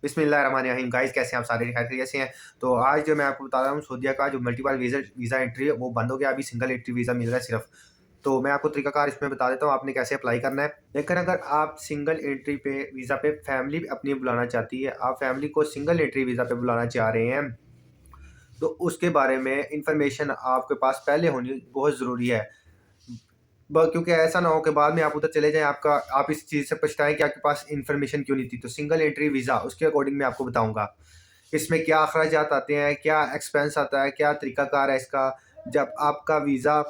बिस्मिल्लाहिर्रहमानिर्रहीम। गाइस, कैसे हैं आप सारे? खैर कैसे हैं? तो आज जो मैं आपको बता रहा हूँ, सऊदीया का जो मल्टीपल वीज़ा एंट्री है वो बंद हो गया। अभी सिंगल एंट्री वीज़ा मिल रहा है सिर्फ। तो मैं आपको तरीकाकार इसमें बता देता हूँ आपने कैसे अप्लाई करना है। लेकिन अगर आप सिंगल एंट्री पे वीज़ा पे फैमिली अपनी बुलाना चाहती है, आप फैमिली को सिंगल एंट्री वीज़ा पे बुलाना चाह रहे हैं, तो उसके बारे में इंफॉर्मेशन आपके पास पहले होनी बहुत ज़रूरी है। क्योंकि ऐसा ना हो कि बाद में आप उधर चले जाएँ, आप इस चीज़ से पछताएँ कि आपके पास इन्फॉर्मेशन क्यों नहीं थी। तो सिंगल एंट्री वीज़ा उसके अकॉर्डिंग मैं आपको बताऊँगा। इसमें क्या अखराजात आते हैं, क्या एक्सपेंस आता है, क्या तरीकाकार है इसका। जब आपका वीज़ा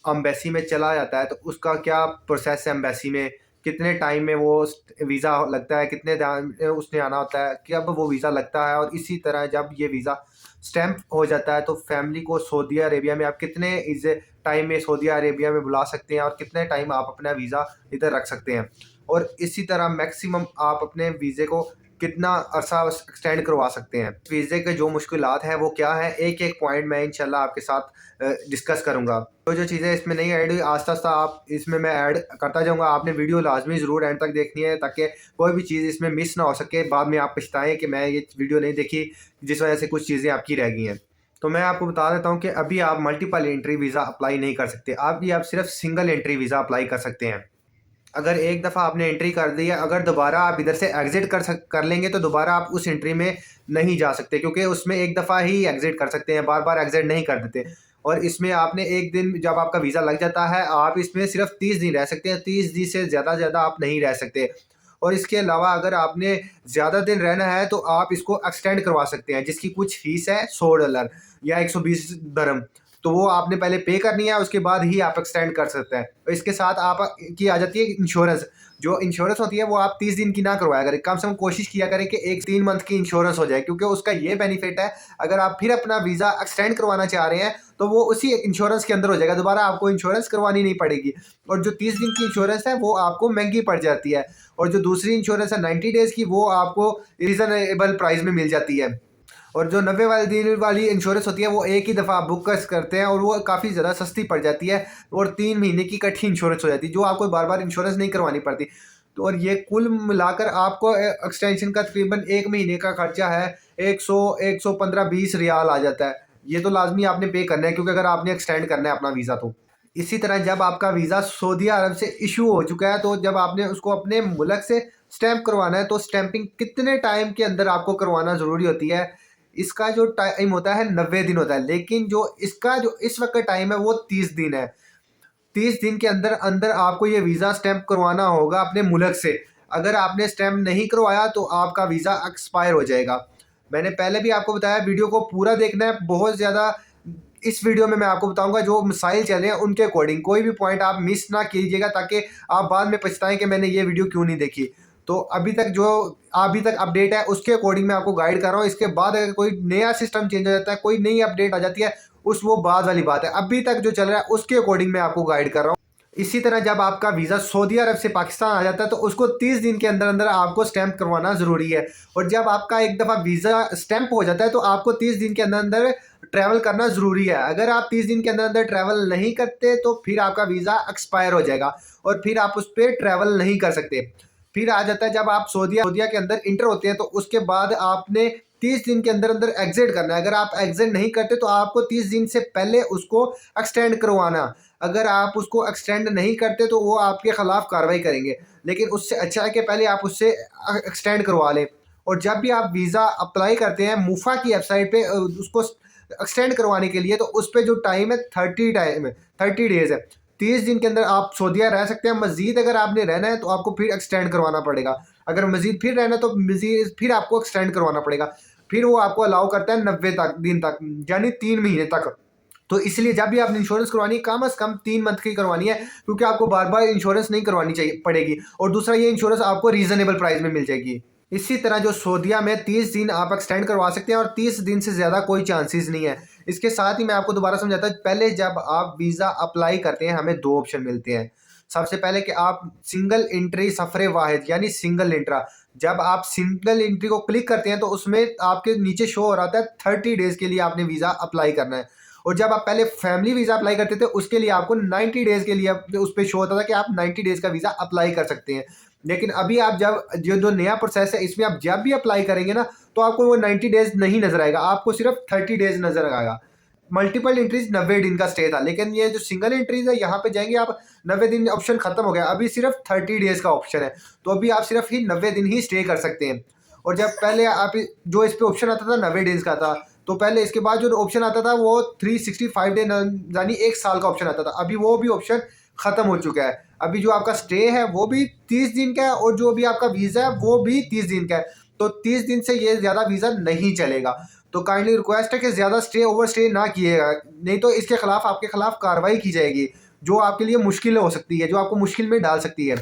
एम्बेसी में चला जाता है तो उसका क्या प्रोसेस है एम्बेसी में, कितने टाइम में वो वीज़ा लगता है, कितने टाइम उसने आना होता है, कब वो वीज़ा लगता है। और इसी तरह जब ये वीज़ा स्टैम्प हो जाता है तो फैमिली को सऊदी अरेबिया में आप कितने इस टाइम में सऊदी अरेबिया में बुला सकते हैं और कितने टाइम आप अपना वीज़ा इधर रख सकते हैं। और इसी तरह मैक्सिमम आप अपने वीज़े को कितना अरसा एक्सटेंड करवा सकते हैं। वीज़े के जो मुश्किलात हैं वो क्या है, एक एक पॉइंट मैं इंशाल्लाह आपके साथ डिस्कस करूँगा। तो जो चीज़ें इसमें नहीं ऐड हुई, आस्ता-आस्ता आप इसमें मैं ऐड करता जाऊँगा। आपने वीडियो लाज़मी ज़रूर एंड तक देखनी है ताकि कोई भी चीज़ इसमें मिस ना हो सके। बाद में आप पछताएँ कि मैं ये वीडियो नहीं देखी, जिस वजह से कुछ चीज़ें आपकी रह गई हैं। तो मैं आपको बता देता हूँ कि अभी आप मल्टीपल एंट्री वीज़ा अप्लाई नहीं कर सकते। अभी आप सिर्फ़ सिंगल एंट्री वीज़ा अप्लाई कर सकते हैं। अगर एक दफ़ा आपने एंट्री कर दी है, अगर दोबारा आप इधर से एग्ज़िट कर लेंगे तो दोबारा आप उस एंट्री में नहीं जा सकते, क्योंकि उसमें एक दफ़ा ही एग्ज़िट कर सकते हैं, बार-बार एग्ज़िट नहीं कर देते। और इसमें आपने एक दिन जब आपका वीज़ा लग जाता है, आप इसमें सिर्फ़ 30 दिन रह सकते हैं, 30 दिन से ज़्यादा आप नहीं रह सकते। और इसके अलावा अगर आपने ज़्यादा दिन रहना है तो आप इसको एक्सटेंड करवा सकते हैं, जिसकी कुछ फ़ीस है $100 या 120 दरहम। तो वो आपने पहले पे करनी है, उसके बाद ही आप एक्सटेंड कर सकते हैं। तो इसके साथ आप की आ जाती है इंश्योरेंस। जो इंश्योरेंस होती है वो आप 30 दिन की ना करवाया करें, कम से कम कोशिश किया करें कि 1-3 मंथ की इंश्योरेंस हो जाए, क्योंकि उसका ये बेनिफिट है, अगर आप फिर अपना वीज़ा एक्सटेंड करवाना चाह रहे हैं तो वो उसी इंश्योरेंस के अंदर हो जाएगा, दोबारा आपको इंश्योरेंस करवानी नहीं पड़ेगी। और जो 30 दिन की इंश्योरेंस है वो आपको महंगी पड़ जाती है, और जो दूसरी इंश्योरेंस है 90 डेज़ की, वो आपको रीज़नेबल प्राइस में मिल जाती है। और जो 90 वाले दिन वाली इंश्योरेंस होती है वो एक ही दफ़ा आप बुक करते हैं और वो काफ़ी ज़्यादा सस्ती पड़ जाती है, और 3 महीने की इकट्ठी इंश्योरेंस हो जाती है, जो आपको बार-बार इंश्योरेंस नहीं करवानी पड़ती। तो और ये कुल मिलाकर आपको एक्सटेंशन का तकरीबन 1 महीने का खर्चा है 100 115-20 रियाल आ जाता है। ये तो लाज़मी आपने पे करना है, क्योंकि अगर आपने एक्सटेंड करना है अपना वीज़ा तो। इसी तरह जब आपका वीज़ा सऊदी अरब से इश्यू हो चुका है, तो जब आपने उसको अपने मुल्क से स्टैम्प करवाना है, तो स्टैंपिंग कितने टाइम के अंदर आपको करवाना ज़रूरी होती है। इसका जो टाइम होता है 90 दिन होता है, लेकिन जो इस वक्त टाइम है वो 30 दिन है। 30 दिन के अंदर अंदर आपको ये वीज़ा स्टैम्प करवाना होगा अपने मुल्क से। अगर आपने स्टैम्प नहीं करवाया तो आपका वीज़ा एक्सपायर हो जाएगा। मैंने पहले भी आपको बताया, वीडियो को पूरा देखना है बहुत ज़्यादा। इस वीडियो में मैं आपको बताऊंगा जो मसाइल चले हैं उनके अकॉर्डिंग, कोई भी पॉइंट आप मिस ना कीजिएगा, ताकि आप बाद में पछताएं कि मैंने ये वीडियो क्यों नहीं देखी। तो अभी तक अपडेट है उसके अकॉर्डिंग मैं आपको गाइड कर रहा हूँ। इसके बाद अगर कोई नया सिस्टम चेंज हो जाता है, कोई नई अपडेट आ जाती है, वो बाद वाली बात है। अभी तक जो चल रहा है उसके अकॉर्डिंग मैं आपको गाइड कर रहा हूँ। इसी तरह जब आपका वीज़ा सऊदी अरब से पाकिस्तान आ जाता है तो उसको 30 दिन के अंदर अंदर आपको स्टैंप करवाना ज़रूरी है। और जब आपका एक दफ़ा वीज़ा स्टैंप हो जाता है तो आपको 30 दिन के अंदर अंदर ट्रैवल करना ज़रूरी है। अगर आप 30 दिन के अंदर अंदर ट्रैवल नहीं करते तो फिर आपका वीज़ा एक्सपायर हो जाएगा और फिर आप उस पर ट्रैवल नहीं कर सकते। फिर आ जाता है जब आप सऊदीया के अंदर इंटर होते हैं, तो उसके बाद आपने 30 दिन के अंदर अंदर एग्जिट करना है। अगर आप एग्जिट नहीं करते तो आपको 30 दिन से पहले उसको एक्सटेंड करवाना। अगर आप उसको एक्सटेंड नहीं करते तो वो आपके ख़िलाफ़ कार्रवाई करेंगे, लेकिन उससे अच्छा है कि पहले आप उससे एक्सटेंड करवा लें। और जब भी आप वीज़ा अप्लाई करते हैं मूफा की वेबसाइट पे उसको एक्सटेंड करवाने के लिए, तो उस पर जो टाइम है 30 डेज़ है। 30 दिन के अंदर आप सऊदीया रह सकते हैं। मज़ीद अगर आपने रहना है तो आपको फिर एक्सटेंड करवाना पड़ेगा। अगर मज़ीद फिर रहना है तो मज़ीद फिर आपको एक्सटेंड करवाना पड़ेगा। फिर वो आपको अलाउ करता है 90 दिन तक, यानी 3 महीने तक। तो इसलिए जब भी आपने इंश्योरेंस करवानी है, कम से कम 3 मंथ की करवानी है, क्योंकि आपको बार-बार इंश्योरेंस नहीं करवानी चाहिए पड़ेगी। और दूसरा, ये इंश्योरेंस आपको रीज़नेबल प्राइस में मिल जाएगी। इसी तरह जो सऊदीया में 30 दिन आप एक्सटेंड करवा सकते हैं और 30 दिन से ज़्यादा कोई चांसेस नहीं है। इसके साथ ही मैं आपको दोबारा समझाता हूँ, पहले जब आप वीज़ा अप्लाई करते हैं हमें 2 ऑप्शन मिलते हैं। सबसे पहले कि आप सिंगल एंट्री सफ़रे वाहिद यानी सिंगल इंट्रा, जब आप सिंगल एंट्री को क्लिक करते हैं तो उसमें आपके नीचे शो हो रहा था 30 डेज़ के लिए आपने वीज़ा अप्लाई करना है। और जब आप पहले फैमिली वीज़ा अप्लाई करते थे उसके लिए आपको 90 डेज़ के लिए उस पे शो होता था कि आप 90 डेज़ का वीज़ा अप्लाई कर सकते हैं। लेकिन अभी आप जब जो नया प्रोसेस है इसमें आप जब भी अप्लाई करेंगे ना, तो आपको वो 90 डेज नहीं नजर आएगा, आपको सिर्फ 30 डेज नजर आएगा। मल्टीपल एंट्रीज 90 दिन का स्टे था, लेकिन ये जो सिंगल एंट्रीज है यहाँ पे जाएंगे आप 90 दिन ऑप्शन खत्म हो गया, अभी सिर्फ 30 डेज का ऑप्शन है। तो अभी आप सिर्फ ही 90 दिन ही स्टे कर सकते हैं। और जब पहले आप जो इस पे ऑप्शन आता था 90 डेज का था, तो पहले इसके बाद जो ऑप्शन आता था वो 365 डे यानी 1 साल का ऑप्शन आता था, अभी वो भी ऑप्शन खत्म हो चुका है। अभी जो आपका स्टे है वो भी 30 दिन का है, और जो भी आपका वीज़ा है वो भी 30 दिन का है। तो 30 दिन से ये ज़्यादा वीज़ा नहीं चलेगा। तो काइंडली रिक्वेस्ट है कि ज़्यादा स्टे ओवर स्टे ना किएगा, नहीं तो इसके खिलाफ आपके खिलाफ कार्रवाई की जाएगी, जो आपके लिए मुश्किल हो सकती है, जो आपको मुश्किल में डाल सकती है।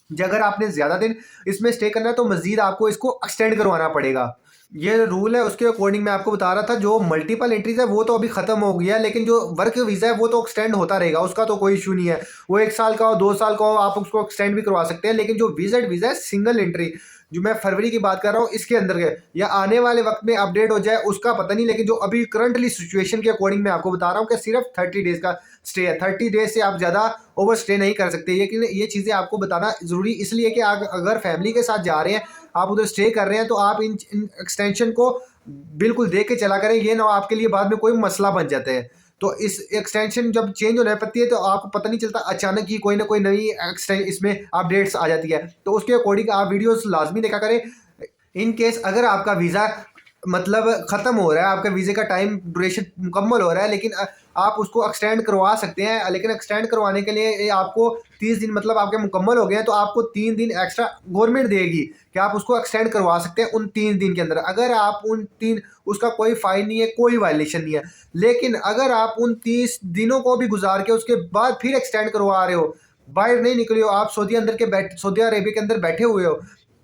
अगर आपने ज़्यादा दिन इसमें स्टे करना है तो मज़ीद आपको इसको एक्सटेंड करवाना पड़ेगा। ये रूल है, उसके अकॉर्डिंग मैं आपको बता रहा था। जो मल्टीपल एंट्रीज है वो तो अभी खत्म हो गया है, लेकिन जो वर्क वीज़ा है वो तो एक्सटेंड होता रहेगा, उसका तो कोई इशू नहीं है। वो 1 साल का हो 2 साल का हो, आप उसको एक्सटेंड भी करवा सकते हैं। लेकिन जो विजिट वीज़ा है सिंगल एंट्री, जो मैं फरवरी की बात कर रहा हूँ इसके अंदर के, या आने वाले वक्त में अपडेट हो जाए उसका पता नहीं, लेकिन जो अभी करंटली सिचुएशन के अकॉर्डिंग मैं आपको बता रहा हूँ कि सिर्फ 30 डेज का स्टे है। 30 डेज से आप ज़्यादा ओवर स्टे नहीं कर सकते। ये चीज़ें आपको बताना ज़रूरी इसलिए कि अगर फैमिली के साथ जा रहे हैं, आप उधर स्टे कर रहे हैं, तो आप इन एक्सटेंशन को बिल्कुल देख के चला करें, ये ना आपके लिए बाद में कोई मसला बन जाते हैं। तो इस एक्सटेंशन जब चेंज होने पड़ती है तो आपको पता नहीं चलता, अचानक ही कोई ना कोई नई इसमें अपडेट्स आ जाती है। तो उसके अकॉर्डिंग आप वीडियोस लाजमी देखा करें। इन केस अगर आपका वीज़ा मतलब ख़त्म हो रहा है, आपका वीज़े का टाइम ड्यूरेशन मुकम्मल हो रहा है, लेकिन आप उसको एक्सटेंड करवा सकते हैं, लेकिन एक्सटेंड करवाने के लिए आपको 30 दिन मतलब आपके मुकम्मल हो गए हैं, तो आपको 3 दिन एक्स्ट्रा गवर्नमेंट देगी कि आप उसको एक्सटेंड करवा सकते हैं उन 3 दिन के अंदर। अगर आप उन 3 उसका कोई फ़ाइन नहीं है, कोई वायलेशन नहीं है। लेकिन अगर आप उन 30 दिनों को भी गुजार के उसके बाद फिर एक्सटेंड करवा रहे हो, बाहर नहीं निकले हो, आप सऊदी अरेबिया के अंदर बैठे हुए हो,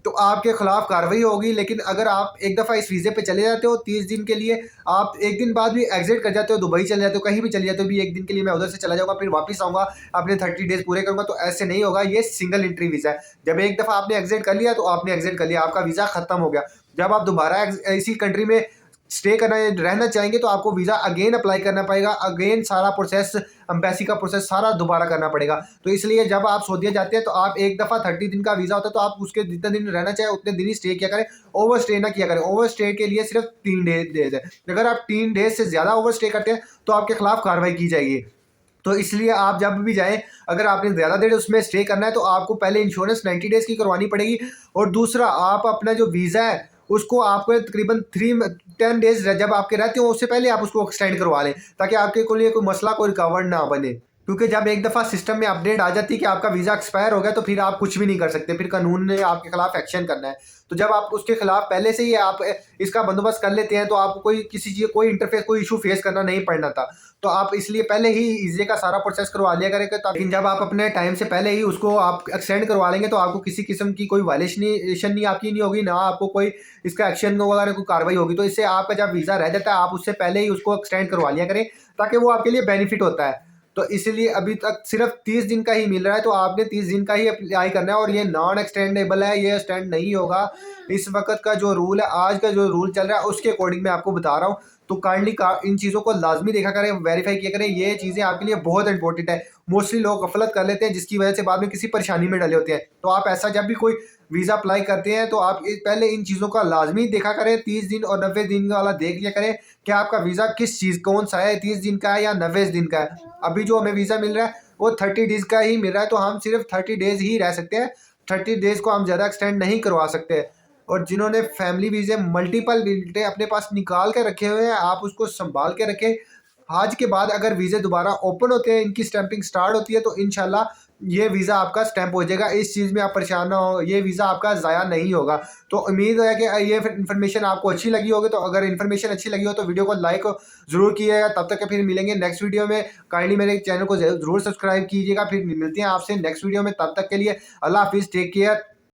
तो आपके खिलाफ कार्रवाई होगी। लेकिन अगर आप एक दफ़ा इस वीज़े पे चले जाते हो 30 दिन के लिए, आप एक दिन बाद भी एग्जिट कर जाते हो, दुबई चले जाते हो, कहीं भी चले जाते हो, भी एक दिन के लिए मैं उधर से चला जाऊँगा फिर वापस आऊँगा, अपने 30 डेज़ पूरे करूँगा, तो ऐसे नहीं होगा। ये सिंगल एंट्री वीज़ा है। जब एक दफ़ा आपने एग्जिट कर लिया तो आपने एग्जिट कर लिया, आपका वीज़ा ख़त्म हो गया। जब आप दोबारा इसी कंट्री में स्टे करना रहना चाहेंगे तो आपको वीज़ा अगेन अप्लाई करना पड़ेगा, अगेन सारा प्रोसेस, एम्बेसी का प्रोसेस सारा दोबारा करना पड़ेगा। तो इसलिए जब आप सऊदीया जाते हैं तो आप एक दफ़ा 30 दिन का वीज़ा होता है, तो आप उसके जितने दिन रहना चाहे उतने दिन ही स्टे किया करें, ओवर स्टे ना किया करें। ओवर स्टे के लिए सिर्फ 3 डेज है। अगर आप 3 डेज से ज़्यादा ओवर स्टे करते हैं तो आपके खिलाफ कार्रवाई की जाएगी। तो इसलिए आप जब भी जाएँ, अगर आपने ज़्यादा देर उसमें स्टे करना है तो आपको पहले इंश्योरेंस 90 डेज़ की करवानी पड़ेगी, और दूसरा आप अपना जो वीज़ा है उसको आपको तकरीबन 10 डेज़ जब आपके रहते हो उससे पहले आप उसको एक्सटेंड करवा लें, ताकि आपके को लिए कोई मसला, कोई रुकावट ना बने। क्योंकि जब एक दफ़ा सिस्टम में अपडेट आ जाती है कि आपका वीज़ा एक्सपायर हो गया, तो फिर आप कुछ भी नहीं कर सकते, फिर कानून ने आपके खिलाफ एक्शन करना है। तो जब आप उसके खिलाफ पहले से ही आप इसका बंदोबस्त कर लेते हैं तो आपको कोई किसी चीज़ कोई इंटरफेस कोई इशू फेस करना नहीं पड़ना था। तो आप इसलिए पहले ही वीज़े का सारा प्रोसेस करवा लिया करें, ताकि जब आप अपने टाइम से पहले ही उसको आप एक्सटेंड करवा लेंगे तो आपको किसी किस्म की कोई वायलेशन नहीं आपकी नहीं होगी, ना आपको कोई इसका एक्शन वगैरह कोई कार्रवाई होगी। तो इससे आपका जब वीज़ा रह जाता है आप उससे पहले ही उसको एक्सटेंड करवा लिया करें, ताकि वो आपके लिए बेनिफिट होता है। तो इसलिए अभी तक सिर्फ 30 दिन का ही मिल रहा है, तो आपने 30 दिन का ही अप्लाई करना है, और ये नॉन एक्सटेंडेबल है, ये एक्सटेंड नहीं होगा। इस वक्त का जो रूल है, आज का जो रूल चल रहा है उसके अकॉर्डिंग मैं आपको बता रहा हूँ। तो काइंडली इन चीज़ों को लाजमी देखा करें, वेरीफाई किया करें, ये चीज़ें आपके लिए बहुत इंपॉर्टेंट है। मोस्टली लोग गफलत कर लेते हैं, जिसकी वजह से बाद में किसी परेशानी में डले होते हैं। तो आप ऐसा जब भी कोई वीज़ा अप्लाई करते हैं तो आप पहले इन चीज़ों का लाजमी देखा करें, 30 दिन और 90 दिन वाला देख लिया करें कि आपका वीज़ा किस चीज़ कौन सा है, 30 दिन का है या 90 दिन का है। अभी जो हमें वीज़ा मिल रहा है वो 30 डेज़ का ही मिल रहा है, तो हम सिर्फ 30 डेज़ ही रह सकते हैं, 30 डेज़ को हम ज़्यादा एक्सटेंड नहीं करवा सकते। और जिन्होंने फैमिली वीज़े मल्टीपल वीज़े अपने पास निकाल के रखे हुए हैं, आप उसको संभाल के रखें। आज के बाद अगर वीज़े दोबारा ओपन होते हैं, इनकी स्टैंपिंग स्टार्ट होती है, तो इंशाल्लाह ये वीज़ा आपका स्टैंप हो जाएगा। इस चीज़ में आप परेशान ना हो, ये वीज़ा आपका ज़ाया नहीं होगा। तो उम्मीद है कि ये इन्फॉर्मेशन आपको अच्छी लगी होगी। तो अगर इन्फॉर्मेशन अच्छी लगी हो तो वीडियो को लाइक ज़रूर कीजिएगा। तब तक के फिर मिलेंगे नेक्स्ट वीडियो में। काइंडली मेरे चैनल को ज़रूर सब्सक्राइब कीजिएगा। फिर मिलते हैं आपसे नेक्स्ट वीडियो में, तब तक के लिए अल्लाह हाफिज़, टेक केयर।